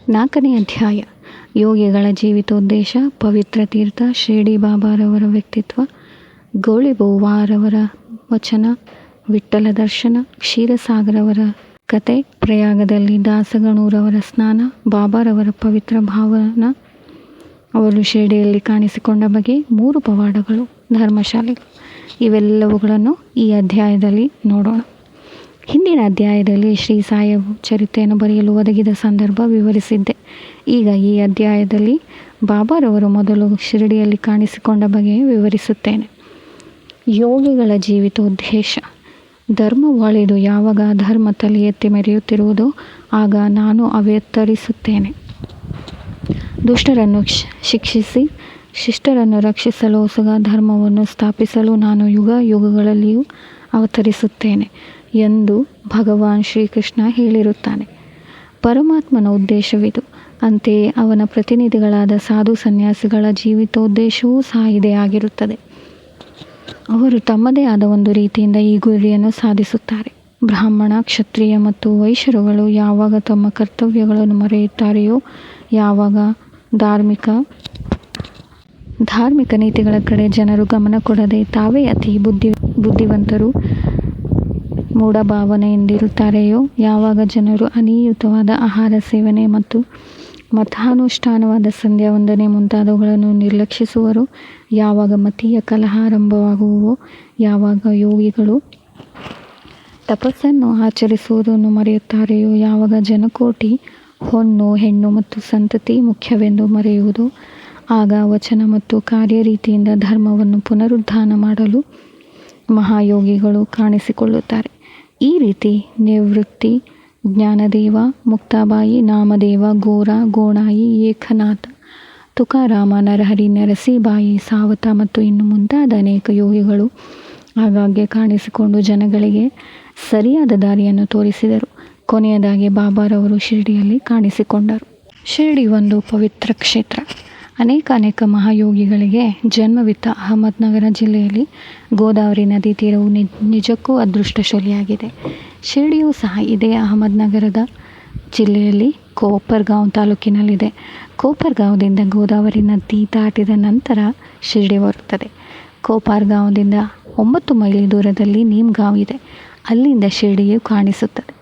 4ನೇ ಅಧ್ಯಾಯ. ಯೋಗಿಗಳ ಜೀವಿತೋದ್ದೇಶ, ಪವಿತ್ರ ತೀರ್ಥ, ಶಿರಡಿ ಬಾಬಾರವರ ವ್ಯಕ್ತಿತ್ವ, ಗೋಳಿಬೂವಾರವರ ವಚನ, ವಿಠ್ಠಲ ದರ್ಶನ, ಕ್ಷೀರಸಾಗರವರ ಕತೆ, ಪ್ರಯಾಗದಲ್ಲಿ ದಾಸಗಣೂರವರ ಸ್ನಾನ, ಬಾಬಾರವರ ಪವಿತ್ರ ಭಾವನ, ಅವರು ಶಿರಡಿಯಲ್ಲಿ ಕಾಣಿಸಿಕೊಂಡ ಬಗೆ, 3 ಪವಾಡಗಳು, ಧರ್ಮಶಾಲೆಗಳು, ಇವೆಲ್ಲವುಗಳನ್ನು ಈ ಅಧ್ಯಾಯದಲ್ಲಿ ನೋಡೋಣ. ಹಿಂದಿನ ಅಧ್ಯಾಯದಲ್ಲಿ ಶ್ರೀ ಸಾಯಿ ಚರಿತ್ರೆಯನ್ನು ಬರೆಯಲು ಒದಗಿದ ಸಂದರ್ಭ ವಿವರಿಸಿದ್ದೆ. ಈಗ ಈ ಅಧ್ಯಾಯದಲ್ಲಿ ಬಾಬಾರವರು ಮೊದಲು ಶಿರಡಿಯಲ್ಲಿ ಕಾಣಿಸಿಕೊಂಡ ಬಗೆ ವಿವರಿಸುತ್ತೇನೆ. ಯೋಗಿಗಳ ಜೀವಿತೋದ್ದೇಶ. ಧರ್ಮ ಒಳೆದು ಯಾವಾಗ ಧರ್ಮ ತಲೆ ಎತ್ತಿ ಮೆರೆಯುತ್ತಿರುವುದೋ ಆಗ ನಾನು ಅವತರಿಸುತ್ತೇನೆ. ದುಷ್ಟರನ್ನು ಶಿಕ್ಷಿಸಿ ಶಿಷ್ಟರನ್ನು ರಕ್ಷಿಸಲು ಹೊಸ ಧರ್ಮವನ್ನು ಸ್ಥಾಪಿಸಲು ನಾನು ಯುಗ ಯುಗಗಳಲ್ಲಿಯೂ ಅವತರಿಸುತ್ತೇನೆ ಎಂದು ಭಗವಾನ್ ಶ್ರೀಕೃಷ್ಣ ಹೇಳಿರುತ್ತಾನೆ. ಪರಮಾತ್ಮನ ಉದ್ದೇಶವಿದು. ಅಂತೆಯೇ ಅವನ ಪ್ರತಿನಿಧಿಗಳಾದ ಸಾಧು ಸನ್ಯಾಸಿಗಳ ಜೀವಿತೋದ್ದೇಶವೂ ಸಹ ಇದೇ ಆಗಿರುತ್ತದೆ. ಅವರು ತಮ್ಮದೇ ಆದ ಒಂದು ರೀತಿಯಿಂದ ಈ ಗುರಿಯನ್ನು ಸಾಧಿಸುತ್ತಾರೆ. ಬ್ರಾಹ್ಮಣ, ಕ್ಷತ್ರಿಯ ಮತ್ತು ವೈಶ್ಯರುಗಳು ಯಾವಾಗ ತಮ್ಮ ಕರ್ತವ್ಯಗಳನ್ನು ಮರೆಯುತ್ತಾರೆಯೋ, ಯಾವಾಗ ಧಾರ್ಮಿಕ ನೀತಿಗಳ ಕಡೆ ಜನರು ಗಮನ ಕೊಡದೆ ತಾವೇ ಅತಿ ಬುದ್ಧಿವಂತರು ಮೂಢಭಾವನೆಯಿಂದಿರುತ್ತಾರೆಯೋ, ಯಾವಾಗ ಜನರು ಅನಿಯಮಿತವಾದ ಆಹಾರ ಸೇವನೆ ಮತ್ತು ಮತಾನುಷ್ಠಾನವಾದ ಸಂಧ್ಯಾ ವಂದನೆ ಮುಂತಾದವುಗಳನ್ನು ನಿರ್ಲಕ್ಷಿಸುವರೋ, ಯಾವಾಗ ಮತೀಯ ಕಲಹ ಆರಂಭವಾಗುವವೋ, ಯಾವಾಗ ಯೋಗಿಗಳು ತಪಸ್ಸನ್ನು ಆಚರಿಸುವುದನ್ನು ಮರೆಯುತ್ತಾರೆಯೋ, ಯಾವಾಗ ಜನಕೋಟಿ ಹೊನ್ನು ಹೆಣ್ಣು ಮತ್ತು ಸಂತತಿ ಮುಖ್ಯವೆಂದು ಮರೆಯುವುದು, ಆಗ ವಚನ ಮತ್ತು ಕಾರ್ಯರೀತಿಯಿಂದ ಧರ್ಮವನ್ನು ಪುನರುದ್ಧಾನ ಮಾಡಲು ಮಹಾಯೋಗಿಗಳು ಕಾಣಿಸಿಕೊಳ್ಳುತ್ತಾರೆ. ಈ ರೀತಿ ನಿವೃತ್ತಿ, ಜ್ಞಾನದೇವ, ಮುಕ್ತಾಬಾಯಿ, ನಾಮದೇವ, ಗೋರ, ಗೋಣಾಯಿ, ಏಕನಾಥ, ತುಕಾರಾಮ, ನರಹರಿ, ನರಸಿಬಾಯಿ, ಸಾವತ ಮತ್ತು ಇನ್ನು ಮುಂತಾದ ಅನೇಕ ಯೋಗಿಗಳು ಆಗಾಗ್ಗೆ ಕಾಣಿಸಿಕೊಂಡು ಜನಗಳಿಗೆ ಸರಿಯಾದ ದಾರಿಯನ್ನು ತೋರಿಸಿದರು. ಕೊನೆಯದಾಗಿ ಬಾಬಾರವರು ಶಿರಡಿಯಲ್ಲಿ ಕಾಣಿಸಿಕೊಂಡರು. ಶಿರಡಿ ಒಂದು ಪವಿತ್ರ ಕ್ಷೇತ್ರ. ಅನೇಕ ಮಹಾಯೋಗಿಗಳಿಗೆ ಜನ್ಮವಿತ್ತ ಅಹಮದ್ನಗರ ಜಿಲ್ಲೆಯಲ್ಲಿ ಗೋದಾವರಿ ನದಿ ತೀರವು ನಿಜಕ್ಕೂ ಅದೃಷ್ಟಶಾಲಿಯಾಗಿದೆ. ಶಿರಡಿಯೂ ಸಹ ಇದೇ ಅಹಮದ್ನಗರದ ಜಿಲ್ಲೆಯಲ್ಲಿ ಕೋಪರ್ಗಾಂವ್ ತಾಲೂಕಿನಲ್ಲಿದೆ. ಕೋಪರ್ಗಾಂವದಿಂದ ಗೋದಾವರಿ ನದಿ ದಾಟಿದ ನಂತರ ಶಿರಡಿ ಬರುತ್ತದೆ. ಕೋಪರ್ಗಾಂವದಿಂದ 9 ಮೈಲಿ ದೂರದಲ್ಲಿ ನೀಮ್ಗಾಂವ್ ಇದೆ. ಅಲ್ಲಿಂದ ಶಿರಡಿಯು ಕಾಣಿಸುತ್ತದೆ.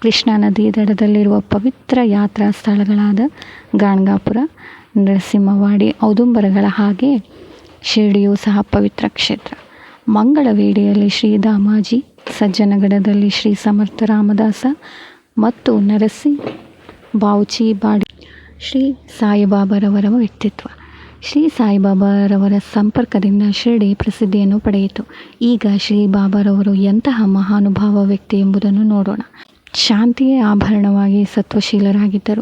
ಕೃಷ್ಣಾ ನದಿ ದಡದಲ್ಲಿರುವ ಪವಿತ್ರ ಯಾತ್ರಾ ಸ್ಥಳಗಳಾದ ಗಾಣಗಾಪುರ, ನರಸಿಂಹವಾಡಿ, ಔದುಂಬರಗಳ ಹಾಗೆ ಶಿರಡಿಯೂ ಸಹ ಪವಿತ್ರ ಕ್ಷೇತ್ರ. ಮಂಗಳವೇಡಿಯಲ್ಲಿ ಶ್ರೀ ದಾಮಾಜಿ, ಸಜ್ಜನಗಡದಲ್ಲಿ ಶ್ರೀ ಸಮರ್ಥ ರಾಮದಾಸ ಮತ್ತು ನರಸಿ ಬಾವುಚಿ ಬಾಡಿ ಶ್ರೀ ಸಾಯಿಬಾಬಾರವರ ವ್ಯಕ್ತಿತ್ವ. ಶ್ರೀ ಸಾಯಿಬಾಬಾರವರ ಸಂಪರ್ಕದಿಂದ ಶಿರಡಿ ಪ್ರಸಿದ್ಧಿಯನ್ನು ಪಡೆಯಿತು. ಈಗ ಶ್ರೀ ಬಾಬಾರವರು ಎಂತಹ ಮಹಾನುಭಾವ ವ್ಯಕ್ತಿ ಎಂಬುದನ್ನು ನೋಡೋಣ. ಶಾಂತಿಯೇ ಆಭರಣವಾಗಿ ಸತ್ವಶೀಲರಾಗಿದ್ದರು.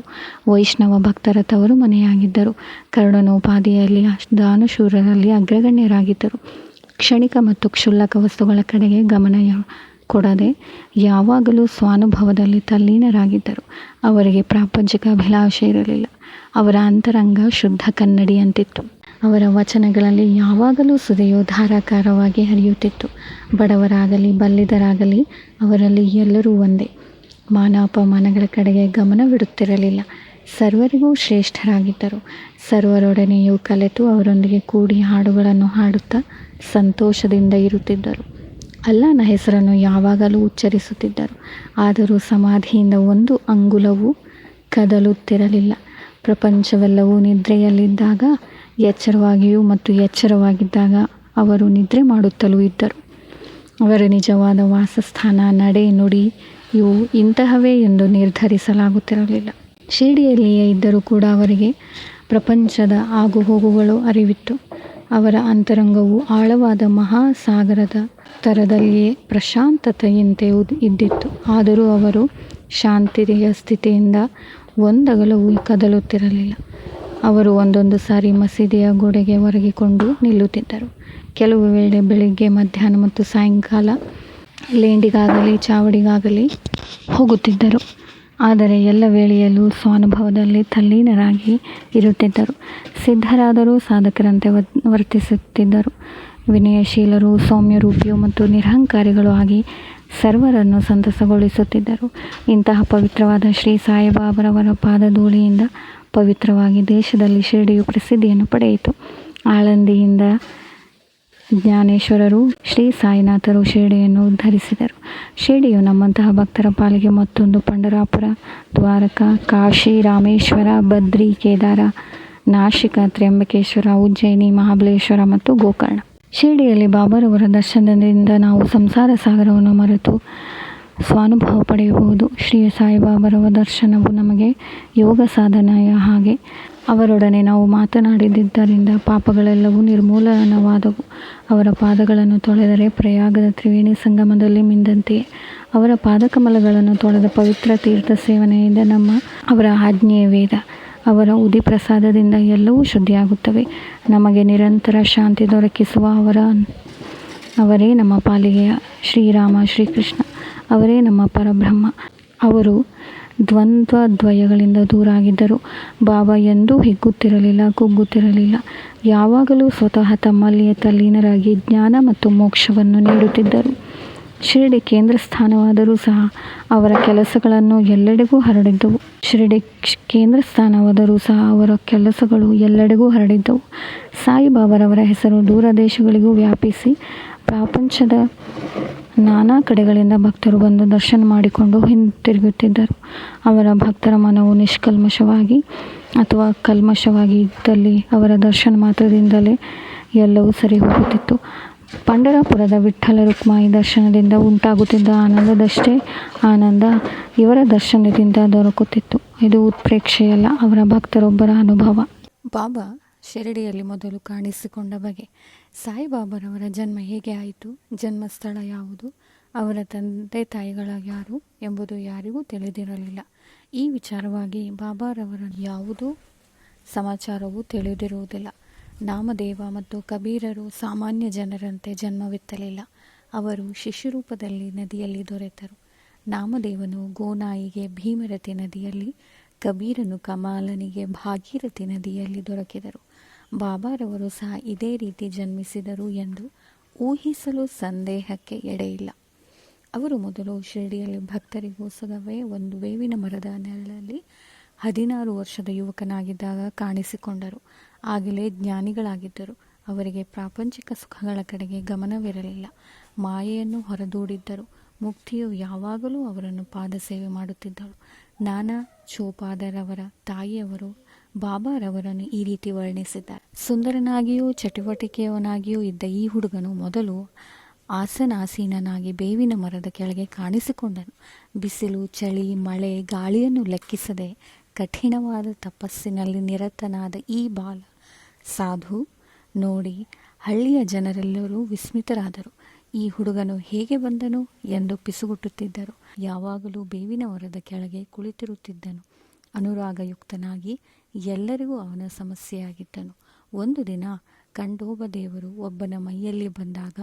ವೈಷ್ಣವ ಭಕ್ತರ ತವರು ಮನೆಯಾಗಿದ್ದರು. ಕರುಣೋಪಾದಿಯಲ್ಲಿ ದಾನಶೂರರಲ್ಲಿ ಅಗ್ರಗಣ್ಯರಾಗಿದ್ದರು. ಕ್ಷಣಿಕ ಮತ್ತು ಕ್ಷುಲ್ಲಕ ವಸ್ತುಗಳ ಕಡೆಗೆ ಗಮನ ಕೊಡದೆ ಯಾವಾಗಲೂ ಸ್ವಾನುಭವದಲ್ಲಿ ತಲ್ಲೀನರಾಗಿದ್ದರು. ಅವರಿಗೆ ಪ್ರಾಪಂಚಿಕ ಅಭಿಲಾಷೆ ಇರಲಿಲ್ಲ. ಅವರ ಅಂತರಂಗ ಶುದ್ಧ ಕನ್ನಡಿಯಂತಿತ್ತು. ಅವರ ವಚನಗಳಲ್ಲಿ ಯಾವಾಗಲೂ ಸುದೆಯು ಧಾರಾಕಾರವಾಗಿ ಹರಿಯುತ್ತಿತ್ತು. ಬಡವರಾಗಲಿ ಬಲ್ಲಿದರಾಗಲಿ ಅವರಲ್ಲಿ ಎಲ್ಲರೂ ಒಂದೇ. ಮಾನಾಪಮಾನಗಳ ಕಡೆಗೆ ಗಮನವಿಡುತ್ತಿರಲಿಲ್ಲ. ಸರ್ವರಿಗೂ ಶ್ರೇಷ್ಠರಾಗಿದ್ದರು. ಸರ್ವರೊಡನೆಯೂ ಕಲೆತು ಅವರೊಂದಿಗೆ ಕೂಡಿ ಹಾಡುಗಳನ್ನು ಹಾಡುತ್ತಾ ಸಂತೋಷದಿಂದ ಇರುತ್ತಿದ್ದರು. ಅಲ್ಲಾಹನ ಹೆಸರನ್ನು ಯಾವಾಗಲೂ ಉಚ್ಚರಿಸುತ್ತಿದ್ದರು. ಆದರೂ ಸಮಾಧಿಯಿಂದ 1 ಅಂಗುಲವೂ ಕದಲುತ್ತಿರಲಿಲ್ಲ. ಪ್ರಪಂಚವೆಲ್ಲವೂ ನಿದ್ರೆಯಲ್ಲಿದ್ದಾಗ ಎಚ್ಚರವಾಗಿಯೂ ಮತ್ತು ಎಚ್ಚರವಾಗಿದ್ದಾಗ ಅವರು ನಿದ್ರೆ ಮಾಡುತ್ತಲೂ ಇದ್ದರು. ಅವರ ನಿಜವಾದ ವಾಸಸ್ಥಾನ, ನಡೆ, ನುಡಿ ಇವು ಇಂತಹವೇ ಎಂದು ನಿರ್ಧರಿಸಲಾಗುತ್ತಿರಲಿಲ್ಲ. ಶಿರಡಿಯಲ್ಲಿಯೇ ಇದ್ದರೂ ಕೂಡ ಅವರಿಗೆ ಪ್ರಪಂಚದ ಆಗುಹೋಗುಗಳು ಅರಿವಿತ್ತು. ಅವರ ಅಂತರಂಗವು ಆಳವಾದ ಮಹಾಸಾಗರದ ತರದಲ್ಲಿಯೇ ಪ್ರಶಾಂತತೆಯಂತೆ ಇದ್ದಿತ್ತು. ಆದರೂ ಅವರು ಶಾಂತಿಯ ಸ್ಥಿತಿಯಿಂದ ಒಂದಗಲವೂ ಕದಲುತ್ತಿರಲಿಲ್ಲ. ಅವರು ಒಂದೊಂದು ಸಾರಿ ಮಸೀದಿಯ ಗೋಡೆಗೆ ಒರಗಿಕೊಂಡು ನಿಲ್ಲುತ್ತಿದ್ದರು. ಕೆಲವು ವೇಳೆ ಬೆಳಿಗ್ಗೆ, ಮಧ್ಯಾಹ್ನ ಮತ್ತು ಸಾಯಂಕಾಲ ಲೇಂಡಿಗಾಗಲಿ ಚಾವಡಿಗಾಗಲಿ ಹೋಗುತ್ತಿದ್ದರು. ಆದರೆ ಎಲ್ಲ ವೇಳೆಯಲ್ಲೂ ಸ್ವಾನುಭವದಲ್ಲಿ ತಲ್ಲೀನರಾಗಿ ಇರುತ್ತಿದ್ದರು. ಸಿದ್ಧರಾದರೂ ಸಾಧಕರಂತೆ ವರ್ತಿಸುತ್ತಿದ್ದರು. ವಿನಯಶೀಲರು, ಸೌಮ್ಯರೂಪಿಯು ಮತ್ತು ನಿರಹಂಕಾರಿಗಳು ಆಗಿ ಸರ್ವರನ್ನು ಸಂತಸಗೊಳಿಸುತ್ತಿದ್ದರು. ಇಂತಹ ಪವಿತ್ರವಾದ ಶ್ರೀ ಸಾಯಿಬಾಬರವರ ಪಾದಧೂಳಿಯಿಂದ ಪವಿತ್ರವಾಗಿ ದೇಶದಲ್ಲಿ ಶಿರಡಿಯು ಪ್ರಸಿದ್ಧಿಯನ್ನು ಪಡೆಯಿತು. ಆಳಂದಿಯಿಂದ ಜ್ಞಾನೇಶ್ವರರು, ಶ್ರೀ ಸಾಯಿನಾಥರು ಶಿರಡಿಯನ್ನು ಉದ್ಧರಿಸಿದರು. ಶಿರಡಿಯು ನಮ್ಮಂತಹ ಭಕ್ತರ ಪಾಲಿಗೆ ಮತ್ತೊಂದು ಪಂಡರಾಪುರ, ದ್ವಾರಕಾ, ಕಾಶಿ, ರಾಮೇಶ್ವರ, ಬದ್ರಿ, ಕೇದಾರ, ನಾಶಿಕ, ತ್ರ್ಯಂಬಕೇಶ್ವರ, ಉಜ್ಜಯಿನಿ, ಮಹಾಬಲೇಶ್ವರ ಮತ್ತು ಗೋಕರ್ಣ. ಶಿರಡಿಯಲ್ಲಿ ಬಾಬಾರವರ ದರ್ಶನದಿಂದ ನಾವು ಸಂಸಾರ ಸಾಗರವನ್ನು ಮರೆತು ಸ್ವಾನುಭವ ಪಡೆಯಬಹುದು. ಶ್ರೀ ಸಾಯಿಬಾಬರವ ದರ್ಶನವು ನಮಗೆ ಯೋಗ ಸಾಧನೆಯ ಹಾಗೆ. ಅವರೊಡನೆ ನಾವು ಮಾತನಾಡಿದ್ದರಿಂದ ಪಾಪಗಳೆಲ್ಲವೂ ನಿರ್ಮೂಲನವಾದವು. ಅವರ ಪಾದಗಳನ್ನು ತೊಳೆದರೆ ಪ್ರಯಾಗದ ತ್ರಿವೇಣಿ ಸಂಗಮದಲ್ಲಿ ಮಿಂದಂತೆಯೇ. ಅವರ ಪಾದಕಮಲಗಳನ್ನು ತೊಳೆದ ಪವಿತ್ರ ತೀರ್ಥ ಸೇವನೆಯಿಂದ ಅವರ ಆಜ್ಞೆಯ ವೇದ. ಅವರ ಉದಿ ಪ್ರಸಾದದಿಂದ ಎಲ್ಲವೂ ಶುದ್ಧಿಯಾಗುತ್ತವೆ. ನಮಗೆ ನಿರಂತರ ಶಾಂತಿ ದೊರಕಿಸುವ ಅವರೇ ನಮ್ಮ ಪಾಲಿಗೆ ಶ್ರೀರಾಮ, ಶ್ರೀಕೃಷ್ಣ. ಅವರೇ ನಮ್ಮ ಪರಬ್ರಹ್ಮ. ಅವರು ದ್ವಂದ್ವಗಳಿಂದ ದೂರಾಗಿದ್ದರು. ಬಾಬಾ ಎಂದೂ ಹಿಗ್ಗುತ್ತಿರಲಿಲ್ಲ, ಕುಗ್ಗುತ್ತಿರಲಿಲ್ಲ. ಯಾವಾಗಲೂ ಸ್ವತಃ ತಮ್ಮಲ್ಲಿಯೇ ತಲ್ಲೀನರಾಗಿ ಜ್ಞಾನ ಮತ್ತು ಮೋಕ್ಷವನ್ನು ನೀಡುತ್ತಿದ್ದರು. ಶಿರಡಿ ಕೇಂದ್ರ ಸ್ಥಾನವಾದರೂ ಸಹ ಅವರ ಕೆಲಸಗಳನ್ನು ಎಲ್ಲೆಡೆಗೂ ಹರಡಿದ್ದವು. ಸಾಯಿಬಾಬರವರ ಹೆಸರು ದೂರ ದೇಶಗಳಿಗೂ ವ್ಯಾಪಿಸಿ ಪ್ರಪಂಚದ ನಾನಾ ಕಡೆಗಳಿಂದ ಭಕ್ತರು ಬಂದು ದರ್ಶನ ಮಾಡಿಕೊಂಡು ಹಿಂತಿರುಗುತ್ತಿದ್ದರು. ಅವರ ಭಕ್ತರ ಮನವು ನಿಷ್ಕಲ್ಮಶವಾಗಿ ಅಥವಾ ಕಲ್ಮಶವಾಗಿ ಇದ್ದಲ್ಲಿ ಅವರ ದರ್ಶನ ಮಾತ್ರದಿಂದಲೇ ಎಲ್ಲವೂ ಸರಿ ಹೋಗುತ್ತಿತ್ತು. ಪಂಡರಾಪುರದ ವಿಠ್ಠಲ ರುಕ್ಮಾಯಿ ದರ್ಶನದಿಂದ ಉಂಟಾಗುತ್ತಿದ್ದ ಆನಂದದಷ್ಟೇ ಆನಂದ ಇವರ ದರ್ಶನದಿಂದ ದೊರಕುತ್ತಿತ್ತು. ಇದು ಉತ್ಪ್ರೇಕ್ಷೆಯಲ್ಲ, ಅವರ ಭಕ್ತರೊಬ್ಬರ ಅನುಭವ. ಬಾಬಾ ಶಿರಡಿಯಲ್ಲಿ ಮೊದಲು ಕಾಣಿಸಿಕೊಂಡ ಬಗೆ. ಸಾಯಿಬಾಬರವರ ಜನ್ಮ ಹೇಗೆ ಆಯಿತು, ಜನ್ಮಸ್ಥಳ ಯಾವುದು, ಅವರ ತಂದೆ ತಾಯಿಗಳ ಯಾರು ಎಂಬುದು ಯಾರಿಗೂ ತಿಳಿದಿರಲಿಲ್ಲ. ಈ ವಿಚಾರವಾಗಿ ಬಾಬಾರವರ ಯಾವುದೂ ಸಮಾಚಾರವೂ ತಿಳಿದಿರುವುದಿಲ್ಲ. ನಾಮದೇವ ಮತ್ತು ಕಬೀರರು ಸಾಮಾನ್ಯ ಜನರಂತೆ ಜನ್ಮವೆತ್ತಲಿಲ್ಲ. ಅವರು ಶಿಶುರೂಪದಲ್ಲಿ ನದಿಯಲ್ಲಿ ದೊರೆತರು. ನಾಮದೇವನು ಗೋನಾಯಿಗೆ ಭೀಮರತಿ ನದಿಯಲ್ಲಿ, ಕಬೀರನು ಕಮಾಲನಿಗೆ ಭಾಗೀರಥಿ ನದಿಯಲ್ಲಿ ದೊರಕಿದರು. ಬಾಬಾರವರು ಸಹ ಇದೇ ರೀತಿ ಜನ್ಮಿಸಿದರು ಎಂದು ಊಹಿಸಲು ಸಂದೇಹಕ್ಕೆ ಎಡೆಯಿಲ್ಲ. ಅವರು ಮೊದಲು ಶಿರಡಿಯಲ್ಲಿ ಭಕ್ತರಿಗೋಸ್ಕರವೇ ಒಂದು ಬೇವಿನ ಮರದ ನೆರಳಲ್ಲಿ 16 ವರ್ಷದ ಯುವಕನಾಗಿದ್ದಾಗ ಕಾಣಿಸಿಕೊಂಡರು. ಆಗಲೇ ಜ್ಞಾನಿಗಳಾಗಿದ್ದರು. ಅವರಿಗೆ ಪ್ರಾಪಂಚಿಕ ಸುಖಗಳ ಕಡೆಗೆ ಗಮನವಿರಲಿಲ್ಲ. ಮಾಯೆಯನ್ನು ಹೊರದೂಡಿದ್ದರು. ಮುಕ್ತಿಯು ಯಾವಾಗಲೂ ಅವರನ್ನು ಪಾದಸೇವೆ ಮಾಡುತ್ತಿದ್ದಳು. ನಾನಾ ಚೋಪಾದರವರ ತಾಯಿಯವರು ಬಾಬಾರವರನ್ನು ಈ ರೀತಿ ವರ್ಣಿಸಿದ್ದಾರೆ. ಸುಂದರನಾಗಿಯೂ ಚಟುವಟಿಕೆಯವನಾಗಿಯೂ ಇದ್ದ ಈ ಹುಡುಗನು ಮೊದಲು ಆಸನಾಸೀನನಾಗಿ ಬೇವಿನ ಮರದ ಕೆಳಗೆ ಕಾಣಿಸಿಕೊಂಡನು. ಬಿಸಿಲು, ಚಳಿ, ಮಳೆ, ಗಾಳಿಯನ್ನು ಲೆಕ್ಕಿಸದೆ ಕಠಿಣವಾದ ತಪಸ್ಸಿನಲ್ಲಿ ನಿರತನಾದ ಈ ಬಾಲ ಸಾಧು ನೋಡಿ ಹಳ್ಳಿಯ ಜನರೆಲ್ಲರೂ ವಿಸ್ಮಿತರಾದರು. ಈ ಹುಡುಗನು ಹೇಗೆ ಬಂದನು ಎಂದು ಪಿಸುಗುಟ್ಟುತ್ತಿದ್ದರು. ಯಾವಾಗಲೂ ಬೇವಿನ ಮರದ ಕೆಳಗೆ ಕುಳಿತಿರುತ್ತಿದ್ದನು. ಅನುರಾಗಯುಕ್ತನಾಗಿ ಎಲ್ಲರಿಗೂ ಅವನ ಸಮಸ್ಯೆಯಾಗಿದ್ದನು. ಒಂದು ದಿನ ಖಂಡೋಬ ದೇವರು ಒಬ್ಬನ ಮೈಯಲ್ಲಿ ಬಂದಾಗ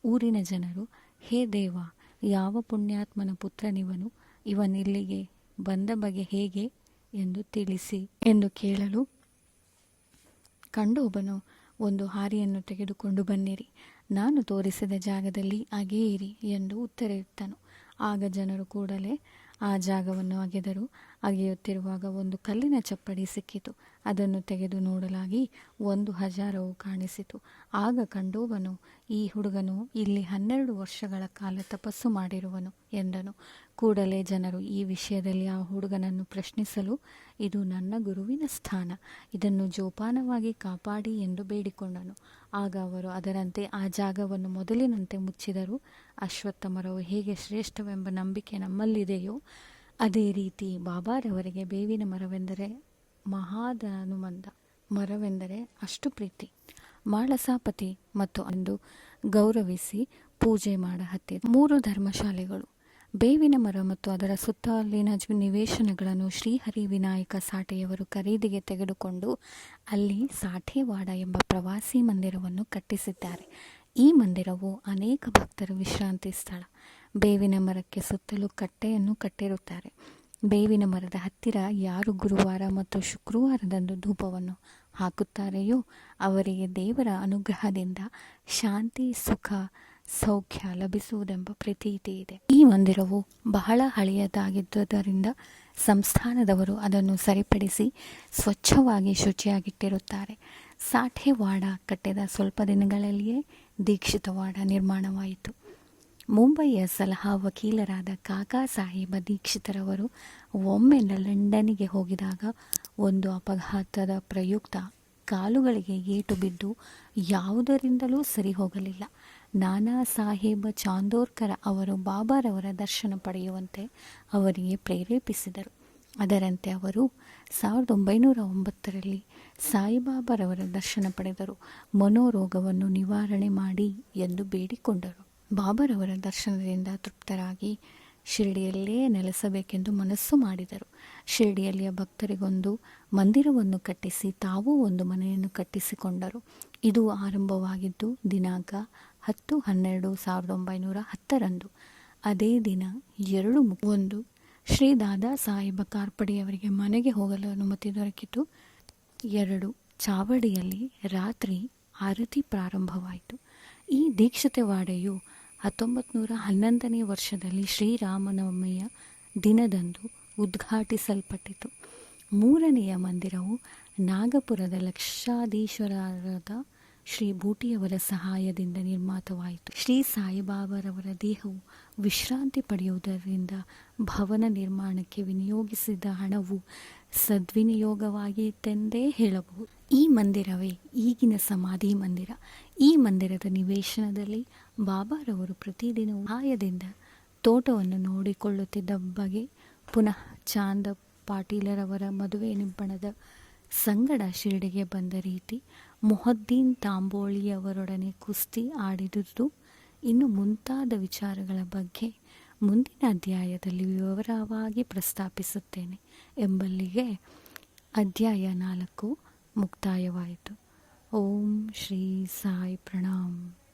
ಊರಿನ ಜನರು, ಹೇ ದೇವ, ಯಾವ ಪುಣ್ಯಾತ್ಮನ ಪುತ್ರನಿವನು, ಇವನಿಲ್ಲಿಗೆ ಬಂದ ಬಗೆ ಹೇಗೆ ಎಂದು ತಿಳಿಸಿ ಎಂದು ಕೇಳಲು ಖಂಡೋಬನು, ಒಂದು ಹಾರಿಯನ್ನು ತೆಗೆದುಕೊಂಡು ಬನ್ನಿರಿ, ನಾನು ತೋರಿಸಿದ ಜಾಗದಲ್ಲಿ ಅಗೆಯಿರಿ ಎಂದು ಉತ್ತರಿಸಿದನು. ಆಗ ಜನರು ಕೂಡಲೇ ಆ ಜಾಗವನ್ನು ಅಗೆದರು. ಅಗೆಯುತ್ತಿರುವಾಗ ಒಂದು ಕಲ್ಲಿನ ಚಪ್ಪಡಿ ಸಿಕ್ಕಿತು. ಅದನ್ನು ತೆಗೆದು ನೋಡಲಾಗಿ ಒಂದು ಹಜಾರವು ಕಾಣಿಸಿತು. ಆಗ ಖಂಡೋಬನು, ಈ ಹುಡುಗನು ಇಲ್ಲಿ 12 ವರ್ಷಗಳ ಕಾಲ ತಪಸ್ಸು ಮಾಡಿರುವನು ಎಂದನು. ಕೂಡಲೇ ಜನರು ಈ ವಿಷಯದಲ್ಲಿ ಆ ಹುಡುಗನನ್ನು ಪ್ರಶ್ನಿಸಲು, ಇದು ನನ್ನ ಗುರುವಿನ ಸ್ಥಾನ, ಇದನ್ನು ಜೋಪಾನವಾಗಿ ಕಾಪಾಡಿ ಎಂದು ಬೇಡಿಕೊಂಡನು. ಆಗ ಅವರು ಅದರಂತೆ ಆ ಜಾಗವನ್ನು ಮೊದಲಿನಂತೆ ಮುಚ್ಚಿದರು. ಅಶ್ವತ್ಥ ಮರವು ಹೇಗೆ ಶ್ರೇಷ್ಠವೆಂಬ ನಂಬಿಕೆ ನಮ್ಮಲ್ಲಿದೆಯೋ ಅದೇ ರೀತಿ ಬಾಬಾರವರಿಗೆ ಬೇವಿನ ಮರವೆಂದರೆ ಮಹಾದಾನುಮಂದ, ಮರವೆಂದರೆ ಅಷ್ಟು ಪ್ರೀತಿ. ಮಾಳಸಾಪತಿ ಮತ್ತು ಅಂದು ಗೌರವಿಸಿ ಪೂಜೆ ಮಾಡ ಹತ್ತಿದ 3 ಧರ್ಮಶಾಲೆಗಳು. ಬೇವಿನ ಮರ ಮತ್ತು ಅದರ ಸುತ್ತಲಿನ ನಿವೇಶನಗಳನ್ನು ಶ್ರೀಹರಿ ವಿನಾಯಕ ಸಾಠೆಯವರು ಖರೀದಿಗೆ ತೆಗೆದುಕೊಂಡು ಅಲ್ಲಿ ಸಾಠೇವಾಡ ಎಂಬ ಪ್ರವಾಸಿ ಮಂದಿರವನ್ನು ಕಟ್ಟಿಸಿದ್ದಾರೆ. ಈ ಮಂದಿರವು ಅನೇಕ ಭಕ್ತರ ವಿಶ್ರಾಂತಿ ಸ್ಥಳ. ಬೇವಿನ ಮರಕ್ಕೆ ಸುತ್ತಲೂ ಕಟ್ಟೆಯನ್ನು ಕಟ್ಟಿರುತ್ತಾರೆ. ಬೇವಿನ ಮರದ ಹತ್ತಿರ ಯಾರು ಗುರುವಾರ ಮತ್ತು ಶುಕ್ರವಾರದಂದು ಧೂಪವನ್ನು ಹಾಕುತ್ತಾರೆಯೋ ಅವರಿಗೆ ದೇವರ ಅನುಗ್ರಹದಿಂದ ಶಾಂತಿ, ಸುಖ, ಸೌಖ್ಯ ಲಭಿಸುವುದೆಂಬ ಪ್ರತೀತಿ ಇದೆ. ಈ ಮಂದಿರವು ಬಹಳ ಹಳೆಯದಾಗಿದ್ದುದರಿಂದ ಸಂಸ್ಥಾನದವರು ಅದನ್ನು ಸರಿಪಡಿಸಿ ಸ್ವಚ್ಛವಾಗಿ ಶುಚಿಯಾಗಿಟ್ಟಿರುತ್ತಾರೆ. ಸಾಠೇವಾಡ ಕಟ್ಟಿದ ಸ್ವಲ್ಪ ದಿನಗಳಲ್ಲಿಯೇ ದೀಕ್ಷಿತವಾಡ ನಿರ್ಮಾಣವಾಯಿತು. ಮುಂಬಯಿಯ ಸಲಹಾ ವಕೀಲರಾದ ಕಾಕಾ ಸಾಹೇಬ ದೀಕ್ಷಿತರವರು ಒಮ್ಮೆ ಲಂಡನ್ನಿಗೆ ಹೋಗಿದಾಗ ಒಂದು ಅಪಘಾತದ ಪ್ರಯುಕ್ತ ಕಾಲುಗಳಿಗೆ ಏಟು ಬಿದ್ದು ಯಾವುದರಿಂದಲೂ ಸರಿ ಹೋಗಲಿಲ್ಲ. ನಾನಾ ಸಾಹೇಬ ಚಾಂದೋರ್ಕರ ಅವರು ಬಾಬಾರವರ ದರ್ಶನ ಪಡೆಯುವಂತೆ ಅವರಿಗೆ ಪ್ರೇರೇಪಿಸಿದರು. ಅದರಂತೆ ಅವರು 1909ರಲ್ಲಿ ಸಾಯಿಬಾಬಾರವರ ದರ್ಶನ ಪಡೆದರು. ಮನೋರೋಗವನ್ನು ನಿವಾರಣೆ ಮಾಡಿ ಎಂದು ಬೇಡಿಕೊಂಡರು. ಬಾಬಾರವರ ದರ್ಶನದಿಂದ ತೃಪ್ತರಾಗಿ ಶಿರಡಿಯಲ್ಲೇ ನೆಲೆಸಬೇಕೆಂದು ಮನಸ್ಸು ಮಾಡಿದರು. ಶಿರಡಿಯಲ್ಲಿಯ ಭಕ್ತರಿಗೊಂದು ಮಂದಿರವನ್ನು ಕಟ್ಟಿಸಿ ತಾವೂ ಒಂದು ಮನೆಯನ್ನು ಕಟ್ಟಿಸಿಕೊಂಡರು. ಇದು ಆರಂಭವಾಗಿದ್ದು ದಿನಾಂಕ 10/12/1910ರಂದು. ಅದೇ ದಿನ 2 ಶ್ರೀ ದಾದಾ ಸಾಹೇಬ ಕಾರ್ಪಡೆಯವರಿಗೆ ಮನೆಗೆ ಹೋಗಲು ಅನುಮತಿ ದೊರಕಿತು. 2 ಚಾವಡಿಯಲ್ಲಿ ರಾತ್ರಿ ಆರತಿ ಪ್ರಾರಂಭವಾಯಿತು. ಈ ದೀಕ್ಷಿತವಾಡೆಯು 1911ನೇ ವರ್ಷದಲ್ಲಿ ಶ್ರೀರಾಮನವಮಿಯ ದಿನದಂದು ಉದ್ಘಾಟಿಸಲ್ಪಟ್ಟಿತು. 3ನೆಯ ಮಂದಿರವು ನಾಗಪುರದ ಲಕ್ಷಾಧೀಶ್ವರರಾದ ಶ್ರೀ ಬೂಟಿಯವರ ಸಹಾಯದಿಂದ ನಿರ್ಮಾತವಾಯಿತು. ಶ್ರೀ ಸಾಯಿಬಾಬಾರವರ ದೇಹವು ವಿಶ್ರಾಂತಿ ಪಡೆಯುವುದರಿಂದ ಭವನ ನಿರ್ಮಾಣಕ್ಕೆ ವಿನಿಯೋಗಿಸಿದ ಹಣವು ಸದ್ವಿನಿಯೋಗವಾಗಿತ್ತೆಂದೇ ಹೇಳಬಹುದು. ಈ ಮಂದಿರವೇ ಈಗಿನ ಸಮಾಧಿ ಮಂದಿರ. ಈ ಮಂದಿರದ ನಿವೇಶನದಲ್ಲಿ ಬಾಬಾರವರು ಪ್ರತಿದಿನ ಸಹಾಯದಿಂದ ತೋಟವನ್ನು ನೋಡಿಕೊಳ್ಳುತ್ತಿದ್ದ ಬಗೆ, ಪುನಃ ಚಾಂದ ಪಾಟೀಲರವರ ಮದುವೆ ನಿಬ್ಬಣದ ಸಂಗಡ ಶಿರಡಿಗೆ ಬಂದ ರೀತಿ, ಮೊಹದ್ದೀನ್ ತಾಂಬೋಳಿಯವರೊಡನೆ ಕುಸ್ತಿ ಆಡಿದುದು, ಇನ್ನು ಮುಂತಾದ ವಿಚಾರಗಳ ಬಗ್ಗೆ ಮುಂದಿನ ಅಧ್ಯಾಯದಲ್ಲಿ ವಿವರವಾಗಿ ಪ್ರಸ್ತಾಪಿಸುತ್ತೇನೆ ಎಂಬಲ್ಲಿಗೆ ಅಧ್ಯಾಯ 4 ಮುಕ್ತಾಯವಾಯಿತು. ಓಂ ಶ್ರೀ ಸಾಯಿ ಪ್ರಣಾಮ್.